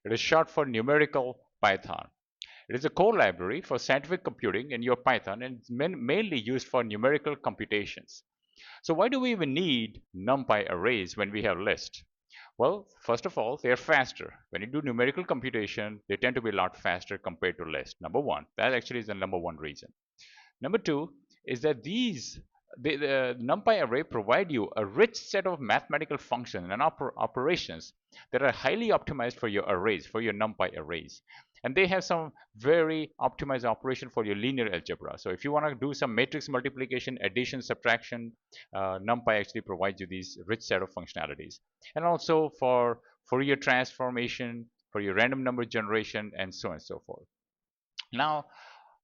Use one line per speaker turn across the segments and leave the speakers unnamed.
It is short for numerical Python. It is a core library for scientific computing in your Python, and it's mainly used for numerical computations. So why do we even need NumPy arrays when we have lists? Well, first of all, they are faster. When you do numerical computation, they tend to be a lot faster compared to list. Number one, that actually is the number one reason. Number two is that the NumPy array provide you a rich set of mathematical functions and operations that are highly optimized for your arrays, for your NumPy arrays. And they have some very optimized operation for your linear algebra. So if you want to do some matrix multiplication, addition, subtraction, NumPy actually provides you these rich set of functionalities. And also for Fourier transformation, for your random number generation, and so on and so forth. Now,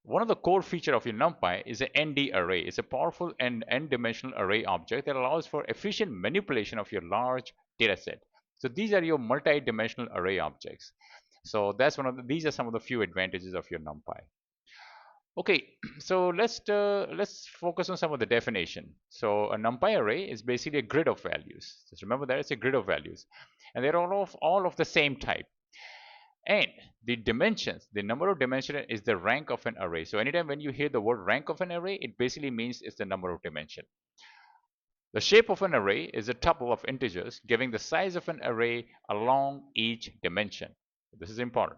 one of the core features of your NumPy is an ND array. It's a powerful and n-dimensional array object that allows for efficient manipulation of your large data set. So these are your multi-dimensional array objects. So that's these are some of the few advantages of your NumPy. Okay, so let's focus on some of the definition. So a NumPy array is basically a grid of values. Just remember that it's a grid of values, and they're all of the same type. And the dimensions, the number of dimension is the rank of an array. So anytime when you hear the word rank of an array, it basically means it's the number of dimension. The shape of an array is a tuple of integers giving the size of an array along each dimension. This is important.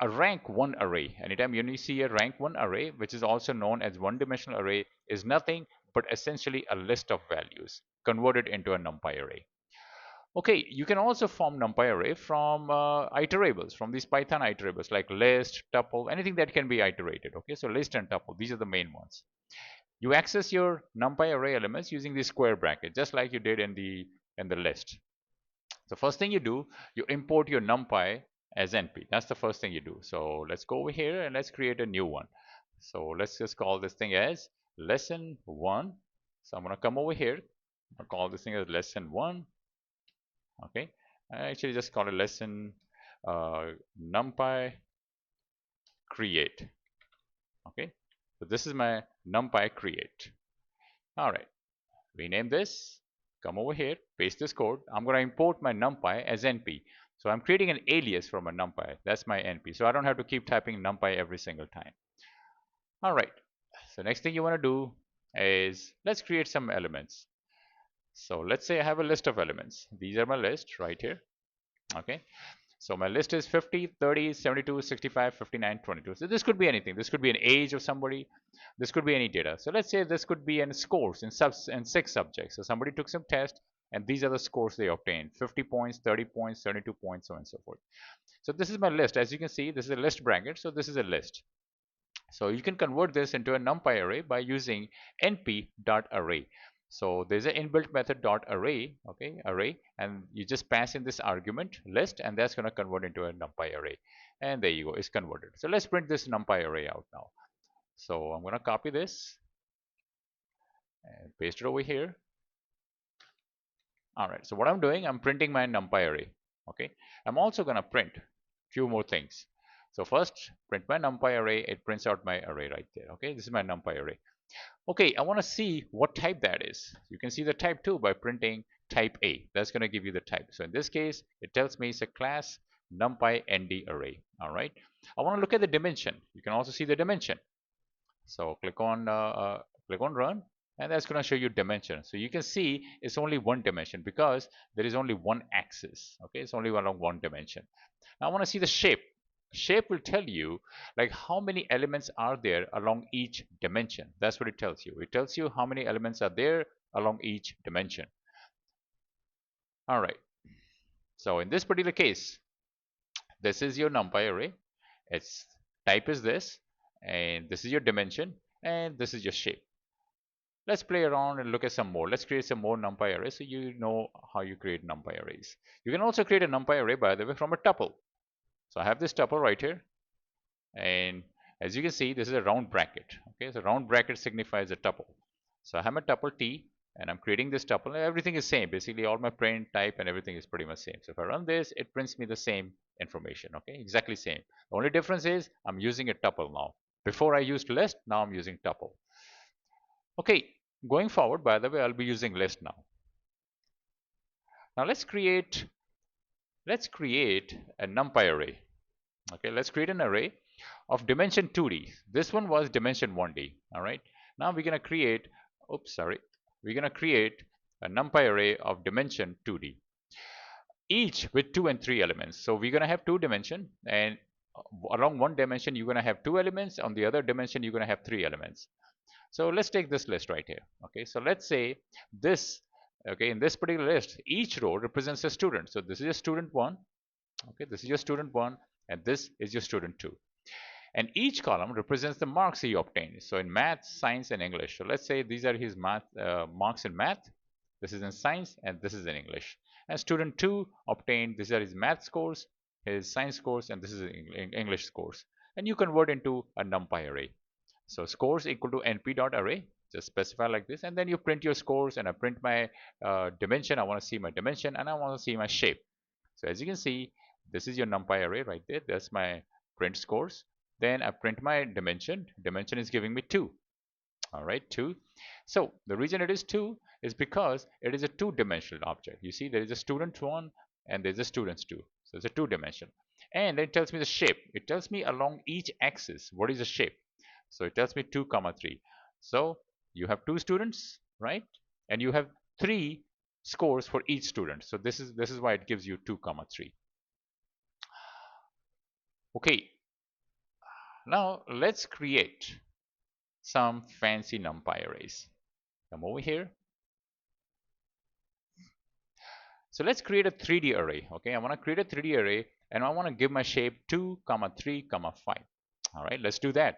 A rank 1 array, anytime you see a rank 1 array, which is also known as one-dimensional array, is nothing but essentially a list of values converted into a NumPy array. Okay, you can also form NumPy array from iterables, from these Python iterables like list, tuple, anything that can be iterated. Okay, so list and tuple, these are the main ones. You access your NumPy array elements using the square bracket, just like you did in the list. So first thing you do, you import your NumPy as NP. That's the first thing you do. So let's go over here and let's create a new one. So let's just call this thing as lesson 1. So I'm going to come over here. I'll call this thing as lesson 1. Okay, I actually just call it lesson NumPy create. Okay, so this is my NumPy create. All right, rename this, come over here, paste this code. I'm going to import my NumPy as NP. So I'm creating an alias from a NumPy. That's my NP. So I don't have to keep typing NumPy every single time. All right, so next thing you want to do is let's create some elements. So let's say I have a list of elements. These are my list right here. Okay, so my list is 50, 30, 72, 65, 59, 22. So this could be anything. This could be an age of somebody. This could be any data. So let's say this could be in scores in 6 subjects. So somebody took some test and these are the scores they obtained: 50 points, 30 points, 72 points, so on and so forth. So this is my list. As you can see, this is a list bracket. So this is a list. So you can convert this into a NumPy array by using np.array. So there's an inbuilt method .array, okay, array, and you just pass in this argument list, and that's going to convert into a NumPy array. And there you go, it's converted. So let's print this NumPy array out now. So I'm going to copy this and paste it over here. All right, so what I'm doing, I'm printing my NumPy array. Okay, I'm also going to print a few more things. So first, print my NumPy array. It prints out my array right there. Okay, this is my NumPy array. Okay, I want to see what type that is. You can see the type too by printing type A. That's going to give you the type. So in this case, it tells me it's a class NumPy ND array. All right. I want to look at the dimension. You can also see the dimension. So click on run, and that's going to show you dimension. So you can see it's only one dimension because there is only one axis. Okay, it's only along one dimension. Now I want to see the shape. Shape will tell you like how many elements are there along each dimension. That's what it tells you. It tells you how many elements are there along each dimension. All right. So in this particular case, this is your NumPy array. Its type is this, and this is your dimension, and this is your shape. Let's play around and look at some more. Let's create some more NumPy arrays so you know how you create NumPy arrays. You can also create a NumPy array, by the way, from a tuple. So I have this tuple right here, and as you can see, this is a round bracket. Okay, so round bracket signifies a tuple. So I have a tuple T, and I'm creating this tuple. Everything is same. Basically, all my print type and everything is pretty much same. So if I run this, it prints me the same information. Okay, exactly same. The only difference is I'm using a tuple now. Before I used list, now I'm using tuple. Okay, going forward, by the way, I'll be using list now. Now let's create let's create a NumPy array. Okay, let's create an array of dimension 2D. This one was dimension 1D. All right. Now we're going to create, oops, sorry. We're going to create a NumPy array of dimension 2D, each with 2 and 3 elements. So we're going to have 2 dimension, and along one dimension you're going to have 2 elements. On the other dimension you're going to have 3 elements. So let's take this list right here. Okay, so let's say this, okay, in this particular list, each row represents a student. So this is your student 1. Okay, this is your student 1, and this is your student 2. And each column represents the marks he obtained. So in math, science, and English. So let's say these are his marks in math. This is in science, and this is in English. And student 2 obtained, these are his math scores, his science scores, and this is English scores. And you convert into a NumPy array. So scores equal to np.array. Just specify like this, and then you print your scores, and I print my dimension. I want to see my dimension, and I want to see my shape. So as you can see, this is your NumPy array right there. That's my print scores. Then I print my dimension. Dimension is giving me 2. All right, 2. So the reason it is 2 is because it is a 2-dimensional object. You see, there is a student 1 and there's a students 2. So it's a 2-dimension. And then it tells me the shape. It tells me along each axis what is the shape. So it tells me 2, 3. So you have 2 students, right? And you have 3 scores for each student. So this is why it gives you 2, 3. Okay, now let's create some fancy NumPy arrays. Come over here. So let's create a 3D array. Okay, I want to create a 3D array, and I want to give my shape 2, 3, 5. All right, let's do that.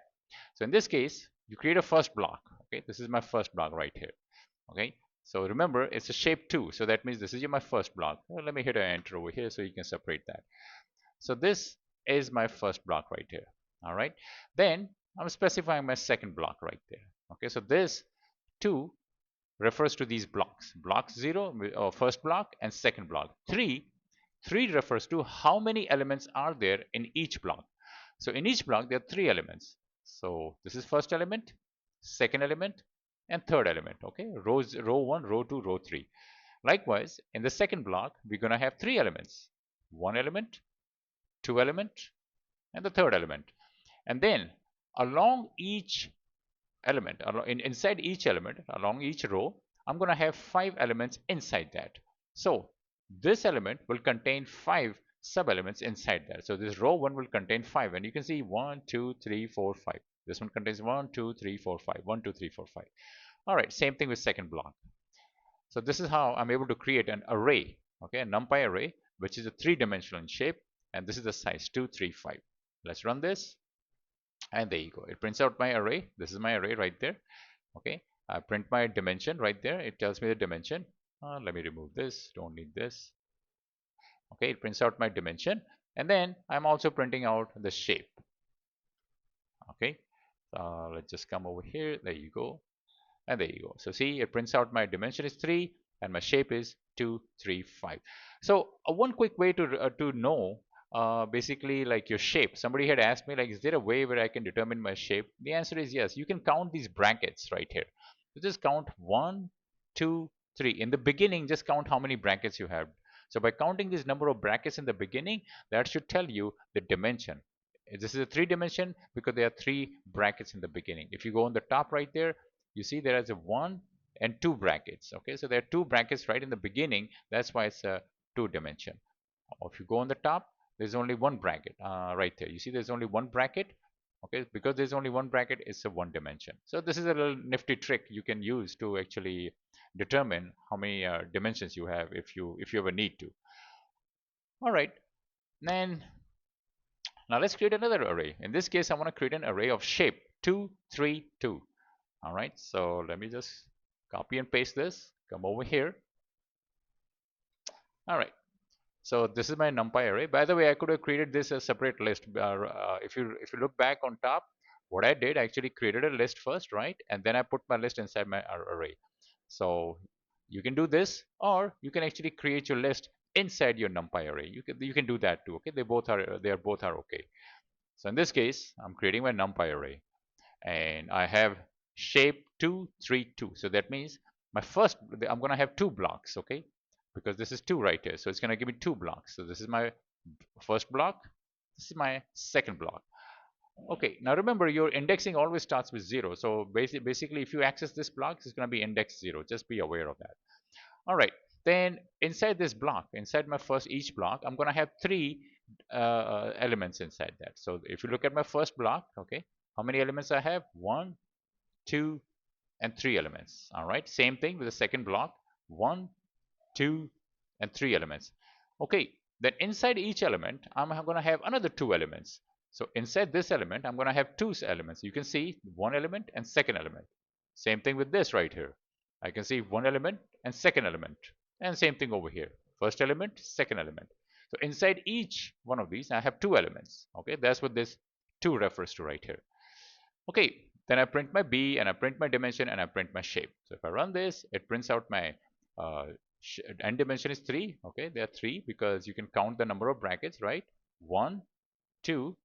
So in this case, you create a first block. Okay, this is my first block right here. Okay, so remember it's a shape 2, so that means this is my first block. Well, let me hit an enter over here so you can separate that. So this is my first block right here. All right, then I'm specifying my second block right there. Okay, so this 2 refers to these blocks. Block 0, first block, and second block. 3 refers to how many elements are there in each block. So in each block there are 3 elements. So this is first element, second element, and third element. Okay, row 1, row 2, row 3. Likewise, in the second block we're going to have 3 elements. 1 element, 2 element, and the third element. And then along each element, inside each element, along each row, I'm going to have 5 elements inside that. So this element will contain 5 sub-elements inside that. So this row 1 will contain 5, and you can see 1, 2, 3, 4, 5. This one contains 1, 2, 3, 4, 5. 1, 2, 3, 4, 5. All right, same thing with second block. So this is how I'm able to create an array, okay, a NumPy array, which is a 3-dimensional in shape, and this is the size 2, 3, 5. Let's run this, and there you go. It prints out my array. This is my array right there. Okay, I print my dimension right there. It tells me the dimension. Let me remove this. Don't need this. Okay, it prints out my dimension, and then I'm also printing out the shape. Okay, let's just come over here. There you go, and there you go. So see, it prints out my dimension is 3 and my shape is 2, 3, 5. So one quick way to know basically like your shape. Somebody had asked me like, is there a way where I can determine my shape? The answer is yes. You can count these brackets right here. So just count 1, 2, 3. In the beginning, just count how many brackets you have. So by counting this number of brackets in the beginning, that should tell you the dimension. This is a 3 dimension because there are 3 brackets in the beginning. If you go on the top right there, you see there is a 1 and 2 brackets. Okay, so there are 2 brackets right in the beginning. That's why it's a 2 dimension. If you go on the top, there's only 1 bracket right there. You see there's only 1 bracket. Okay, because there's only 1 bracket, it's a 1 dimension. So this is a little nifty trick you can use to actually determine how many dimensions you have if you ever need to. All right, then now let's create another array. In this case, I want to create an array of shape 2, 3, 2. All right, so let me just copy and paste this. Come over here. All right. So this is my NumPy array. By the way, I could have created this as a separate list. If you look back on top, what I did, I actually created a list first, right? And then I put my list inside my array. So you can do this, or you can actually create your list inside your NumPy array. You can do that too. Okay, they are both okay. So in this case, I'm creating my NumPy array, and I have shape 2, 3, 2. So that means my first, I'm going to have 2 blocks. Okay, because this is 2 right here. So it's going to give me 2 blocks. So this is my first block. This is my second block. Okay, now remember your indexing always starts with 0. So basically if you access this block, it's going to be index 0. Just be aware of that. All right, then inside this block, inside my first each block, I'm going to have 3 elements inside that. So if you look at my first block, okay, how many elements I have? 1, 2, and 3 elements. All right, same thing with the second block. 1, 2, and 3 elements. Okay, then inside each element, I'm going to have another 2 elements. So inside this element, I'm going to have 2 elements. You can see 1 element and second element. Same thing with this right here. I can see 1 element and second element. And same thing over here. First element, second element. So inside each one of these, I have 2 elements. Okay, that's what this 2 refers to right here. Okay, then I print my B and I print my dimension and I print my shape. So if I run this, it prints out my n dimension is 3. Okay, there are 3 because you can count the number of brackets, right? 1, 2,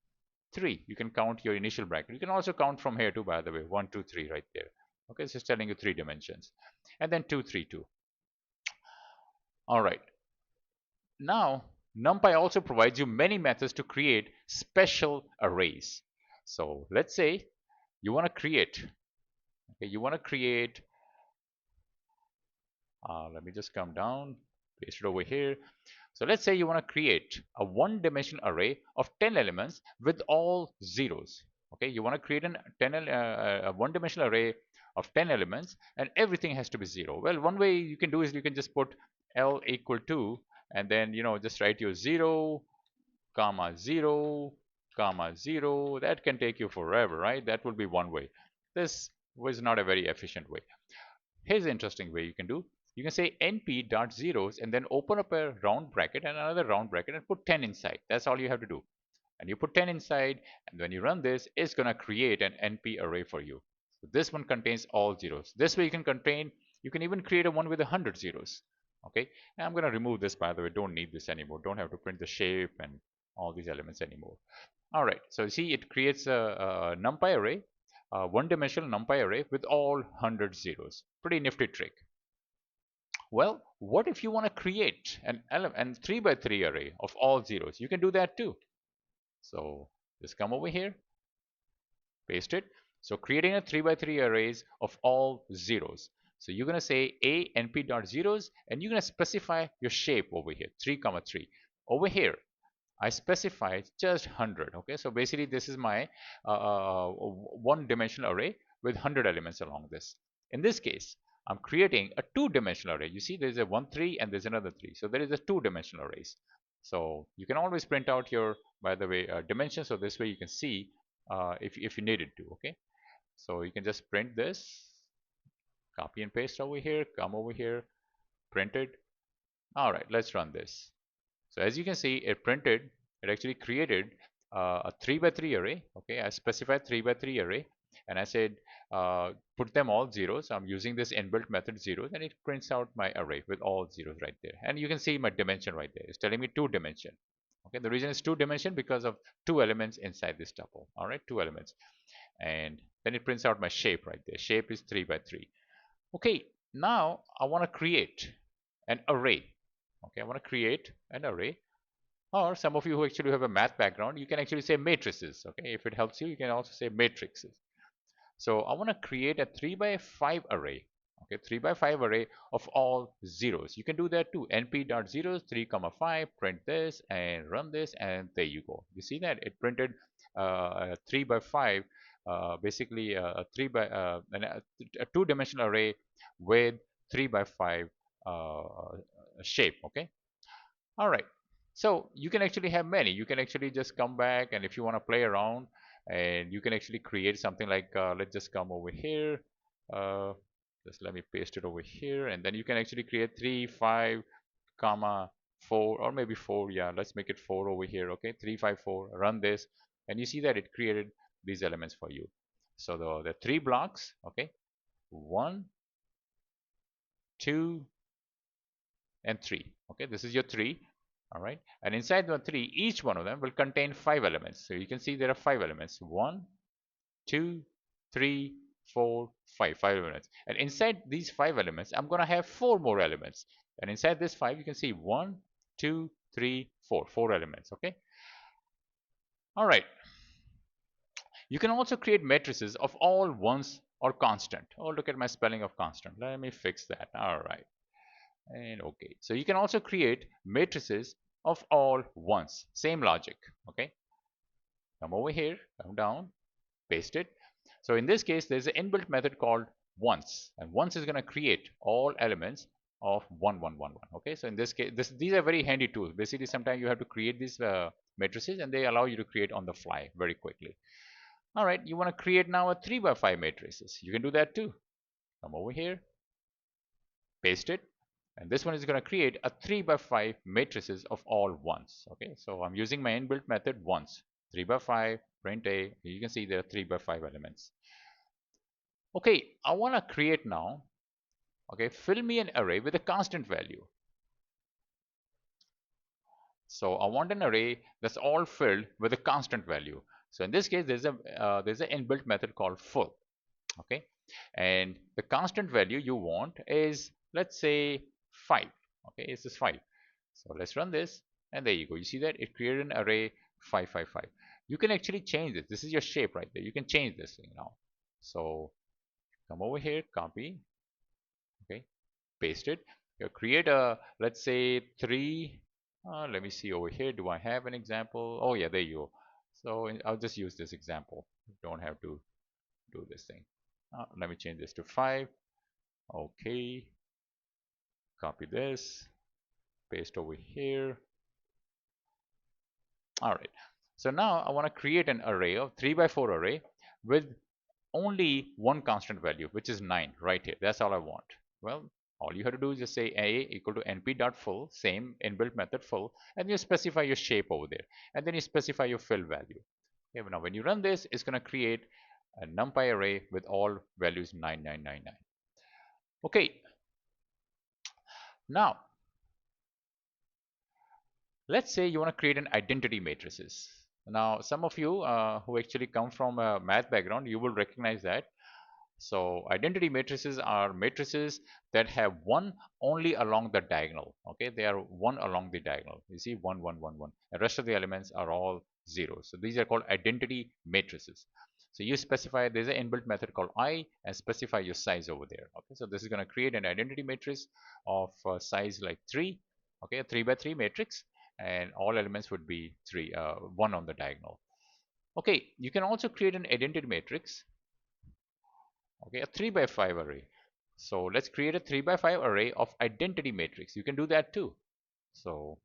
3. You can count your initial bracket. You can also count from here too, by the way. 1, 2, 3 right there. Okay, so it's telling you 3 dimensions. And then 2, 3, 2. All right. Now, NumPy also provides you many methods to create special arrays. So let's say you want to create, okay, let me just come down, paste it over here. So let's say you want to create a one-dimensional array of 10 elements with all zeros. Okay, you want to create a one-dimensional array of 10 elements and everything has to be 0. Well, one way you can do is you can just put L equal to, and then just write your 0, comma 0, comma 0. That can take you forever, right? That would be one way. This was not a very efficient way. Here's an interesting way you can do. You can say np.zeros and then open up a round bracket and another round bracket and put 10 inside. That's all you have to do. And you put 10 inside, and when you run this, it's going to create an NP array for you. So this one contains all zeros. This way you can even create a one with 100 zeros. Okay, and I'm going to remove this, by the way. Don't need this anymore. Don't have to print the shape and all these elements anymore. All right, so see, it creates a NumPy array, a one-dimensional NumPy array with all 100 zeros. Pretty nifty trick. Well, what if you want to create an 3 by 3 array of all zeros? You can do that too. So just come over here, paste it. So creating a 3 by 3 arrays of all zeros. So you're going to say a np.zeros and you're going to specify your shape over here, 3 comma 3. Over here, I specified just 100. Okay, so basically this is my one-dimensional array with 100 elements along this. In this case, I'm creating a two-dimensional array. You see there's a 1, 3 and there's another 3. So there is a two-dimensional arrays. So you can always print out your, by the way, dimensions. So this way you can see if you needed to. Okay, so you can just print this, copy and paste over here, come over here, print it. All right, let's run this. So as you can see, it actually created a 3 by 3 array. Okay, I specified 3 by 3 array and I said put them all zeros. I'm using this inbuilt method zeros and it prints out my array with all zeros right there. And you can see my dimension right there. It's telling me 2 dimension. Okay, the reason it's 2 dimension because of 2 elements inside this tuple. All right, 2 elements. And then it prints out my shape right there. Shape is 3 by 3. Okay, now I want to create an array. Okay, I want to create an array. Or some of you who actually have a math background, you can actually say matrices. Okay, if it helps you, you can also say matrices. So I want to create a 3 by 5 array. Okay, 3 by 5 array of all zeros. You can do that too. np.zeros 3 comma 5. Print this and run this, and there you go. You see that it printed a 3 by 5, basically a 3 by a two-dimensional array with 3 by 5 shape. Okay. All right. So you can actually have many. You can actually just come back, and if you want to play around, and you can actually create something like let's just come over here. Just let me paste it over here, and then you can actually create 3, 5, comma 4, or maybe 4. Yeah, let's make it 4 over here. Okay, 3, 5, 4. Run this, and you see that it created these elements for you. So the 3 blocks. Okay, 1, 2, and 3. Okay, this is your 3. All right, and inside the 3, each one of them will contain 5 elements. So you can see there are 5 elements. 1, 2, 3, 4, 5. 5 elements. And inside these 5 elements, I'm going to have 4 more elements. And inside this 5, you can see 1, 2, 3, 4, 4 elements. Okay. All right. You can also create matrices of all ones or constant. Oh, look at my spelling of constant. Let me fix that. All right. And okay. So you can also create matrices of all ones. Same logic. Okay. Come over here, come down, paste it. So in this case, there's an inbuilt method called once, and once is going to create all elements of 1 1 1 1. Okay, so in this case, these are very handy tools. Basically, sometimes you have to create these matrices, and they allow you to create on the fly very quickly. All right, you want to create now a 3 by 5 matrices. You can do that too. Come over here, paste it, and this one is going to create a 3 by 5 matrices of all ones. Okay, so I'm using my inbuilt method once. 3 by 5, print A. You can see there are 3 by 5 elements. Okay, I want to create now, okay, fill me an array with a constant value. So I want an array that's all filled with a constant value. So in this case, there's an inbuilt method called full. Okay, and the constant value you want is, let's say, 5. Okay, it's just 5. So let's run this, and there you go. You see that it created an array 5 5 5. You can actually change this. This is your shape right there. You can change this thing now. So come over here, copy, okay, paste it. You create a, let's say, 3. Let me see over here. Do I have an example? Oh yeah, there you go. So I'll just use this example. Don't have to do this thing. Let me change this to 5. Okay, copy this, paste over here. All right. So now I want to create an array of 3 by 4 array with only one constant value, which is 9 right here. That's all I want. Well, all you have to do is just say a equal to np.full, same inbuilt method full, and you specify your shape over there, and then you specify your fill value. Okay, now when you run this, it's going to create a NumPy array with all values 9999. Okay, now let's say you want to create an identity matrices. Now, some of you who actually come from a math background, you will recognize that. So identity matrices are matrices that have one only along the diagonal. Okay, they are one along the diagonal. You see 1 1 1 1. The rest of the elements are all zeros. So these are called identity matrices. So you specify, there's an inbuilt method called I, and specify your size over there. Okay, so this is going to create an identity matrix of size like 3. Okay, a 3 by 3 matrix, and all elements would be 1 on the diagonal. Okay, you can also create an identity matrix, okay, a 3 by 5 array. So let's create a 3 by 5 array of identity matrix. You can do that too. So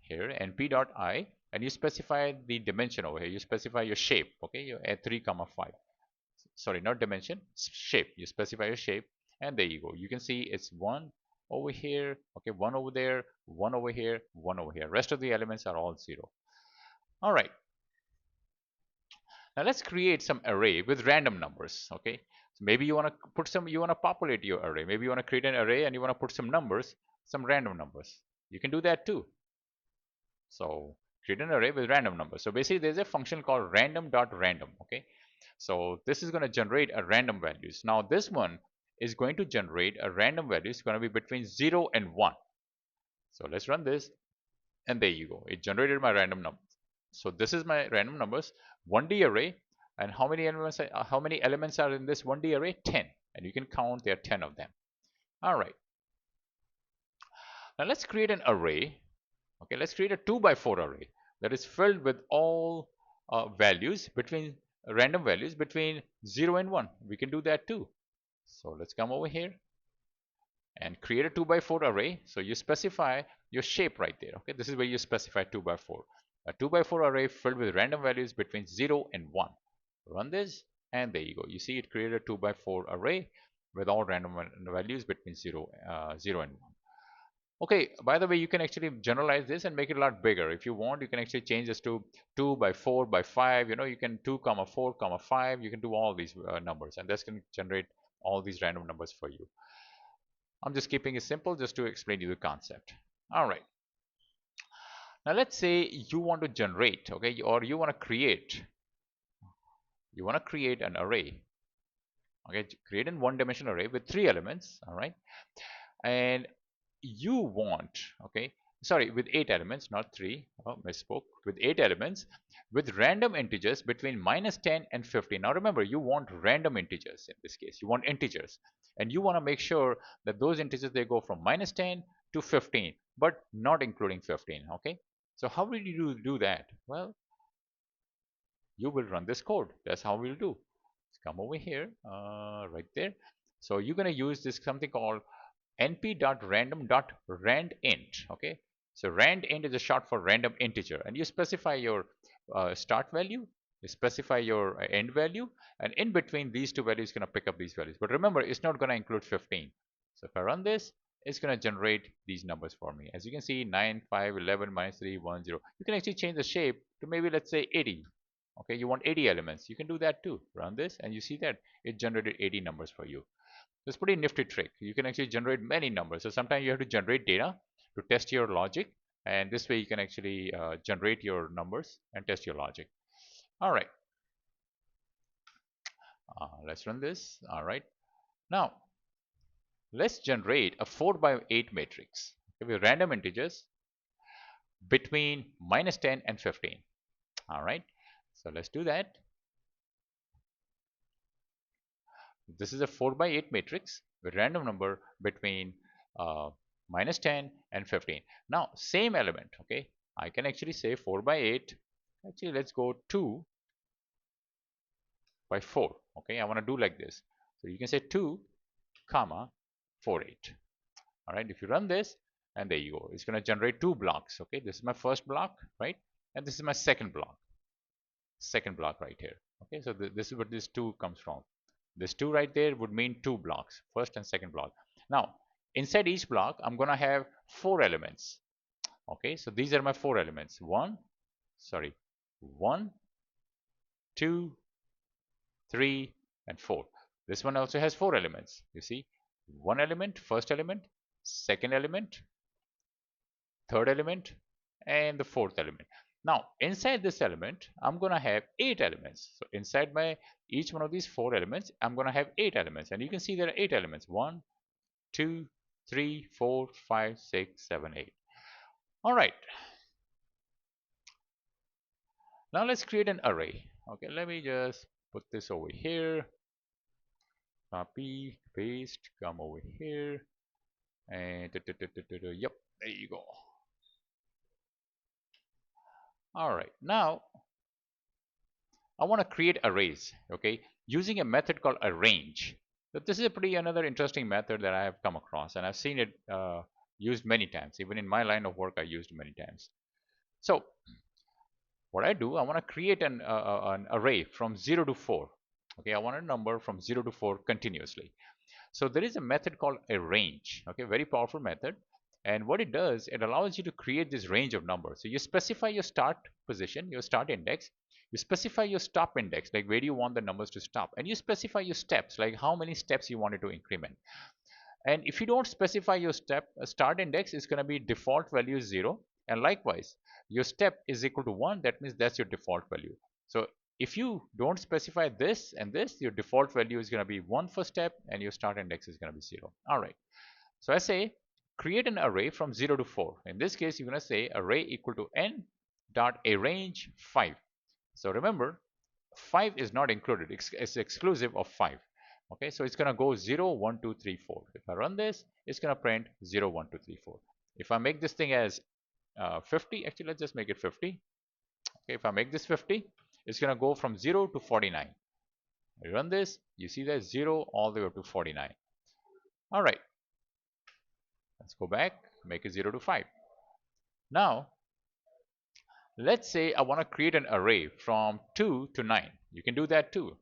here np.I, and you specify the dimension over here. You specify your shape. Okay, you add 3 comma 5. Sorry, not dimension, shape. You specify your shape, and there you go. You can see it's 1 over here, okay, 1 over there, 1 over here, 1 over here. Rest of the elements are all 0. All right. Now let's create some array with random numbers. Okay, so maybe you want to put some, you want to populate your array. Maybe you want to create an array and you want to put some numbers, some random numbers. You can do that too. So create an array with random numbers. So basically there's a function called random.random. Okay, so this is going to generate a random values. Now this one is going to generate a random value. It's going to be between 0 and 1. So let's run this, and there you go. It generated my random number. So this is my random numbers, 1D array, and how many elements are in this 1D array? 10, and you can count there are 10 of them. All right. Now let's create an array. Okay, let's create a 2 by 4 array that is filled with all values between random values between 0 and 1. We can do that too. So let's come over here and create a 2 by 4 array. So you specify your shape right there. Okay, this is where you specify 2 by 4. A 2 by 4 array filled with random values between 0 and 1. Run this, and there you go. You see it created a 2 by 4 array with all random values between 0 and 1. Okay, by the way, you can actually generalize this and make it a lot bigger. If you want, you can actually change this to 2 by 4 by 5. You know, you can 2 comma 4 comma 5. You can do all these numbers, and this can generate all these random numbers for you. I'm just keeping it simple just to explain you the concept. All right. Now let's say you want to generate, okay, or you want to create an array. Okay, create a one-dimensional array with 3 elements. All right, and you want, okay, sorry, with 8 elements, not 3. Oh, misspoke. With 8 elements, with random integers between -10 and 15. Now remember, you want random integers in this case. You want integers, and you want to make sure that those integers, they go from -10 to 15, but not including 15. Okay. So how will you do that? Well, you will run this code. That's how we'll do. Let's come over here, right there. So you're going to use this something called np.random.randint. Okay, so randint is a short for random integer, and you specify your start value, you specify your end value, and in between these two values, going to pick up these values. But remember, it's not going to include 15. So if I run this, it's going to generate these numbers for me. As you can see, 9, 5, 11, -3, 1, 0. You can actually change the shape to maybe, let's say, 80. Okay, you want 80 elements. You can do that too. Run this, and you see that it generated 80 numbers for you. It's a pretty nifty trick. You can actually generate many numbers. So sometimes you have to generate data to test your logic, and this way you can actually generate your numbers and test your logic. All right, let's run this. All right, now let's generate a 4 by 8 matrix with random integers between -10 and 15. All right, so let's do that. This is a 4 by 8 matrix with random number between -10 and 15. Now, same element, okay? I can actually say 4 by 8. Actually, let's go 2 by 4, okay? I want to do like this. So you can say 2, comma, 4, 8. All right, if you run this, and there you go. It's going to generate 2 blocks, okay? This is my first block, right? And this is my second block right here. Okay, so this is what this 2 comes from. This 2 right there would mean 2 blocks, first and second block. Now, inside each block, I'm going to have 4 elements. Okay, so these are my 4 elements. 1, 2, 3, and 4. This one also has 4 elements. You see, 1 element, first element, second element, third element, and the fourth element. Now, inside this element, I'm going to have 8 elements. So inside my each one of these 4 elements, I'm going to have 8 elements. And you can see there are 8 elements. 1, 2, 3, 4, 5, 6, 7, 8. All right. Now let's create an array. Okay, let me just put this over here. Copy, paste, come over here. And yep, there you go. All right, now I want to create arrays, okay, using a method called arrange. But this is a pretty another interesting method that I have come across, and I've seen it used many times. Even in my line of work, I used many times. So what I do, I want to create an array from 0 to 4. Okay, I want a number from 0 to 4 continuously. So there is a method called arrange. Okay, very powerful method. And what it does, it allows you to create this range of numbers. So you specify your start position, your start index. You specify your stop index, like where do you want the numbers to stop. And you specify your steps, like how many steps you want it to increment. And if you don't specify your step, start index is going to be default value is 0. And likewise, your step is equal to 1. That means that's your default value. So if you don't specify this and this, your default value is going to be 1 for step, and your start index is going to be 0. All right. So I say create an array from 0 to 4. In this case, you're going to say array equal to n dot arrange 5. So remember, 5 is not included. It's exclusive of 5. Okay, so it's going to go 0, 1, 2, 3, 4. If I run this, it's going to print 0, 1, 2, 3, 4. If I make this thing as 50, actually, let's just make it 50. Okay, if I make this 50, it's going to go from 0 to 49. I run this, you see that 0 all the way up to 49. All right, let's go back, make it 0 to 5. Now, let's say I want to create an array from 2 to 9. You can do that too.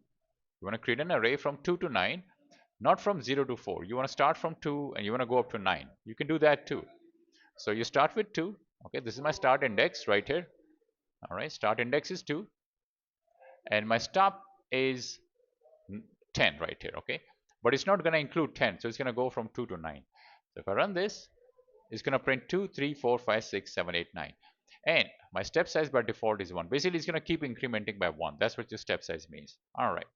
You want to create an array from 2 to 9, not from 0 to 4. You want to start from 2 and you want to go up to 9. You can do that too. So you start with 2. Okay, this is my start index right here. All right, start index is 2. And my stop is 10 right here. Okay, but it's not going to include 10. So it's going to go from 2 to 9. So if I run this, it's going to print 2, 3, 4, 5, 6, 7, 8, 9. And my step size by default is 1. Basically, it's going to keep incrementing by 1. That's what your step size means. All right.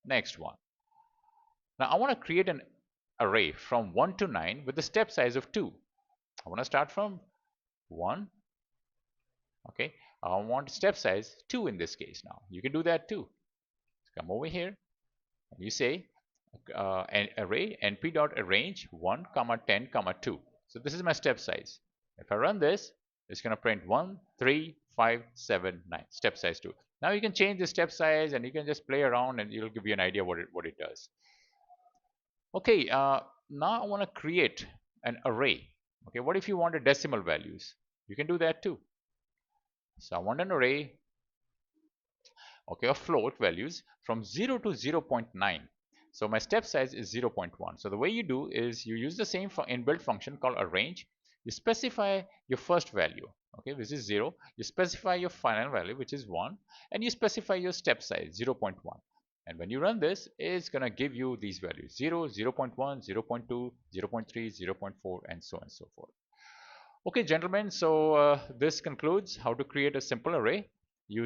Next one. Now I want to create an array from 1 to 9 with the step size of 2. I want to start from 1. Okay, I want step size 2 in this case. Now you can do that too. Come over here and you say an array np.arrange 1 comma 10 comma 2. So this is my step size. If I run this, it's going to print 1 3 5 7 9, step size 2. Now you can change the step size and you can just play around and it'll give you an idea what it does. Okay, now I want to create an array. Okay, what if you want a decimal values? You can do that too. So I want an array, okay, of float values from 0 to 0.9. So my step size is 0.1. So the way you do is you use the same inbuilt function called arrange. You specify your first value, okay, which is 0. You specify your final value, which is 1, and you specify your step size 0.1. And when you run this, it's going to give you these values 0, 0.1, 0.2, 0.3, 0.4, and so forth. Okay, gentlemen, so this concludes how to create a simple array.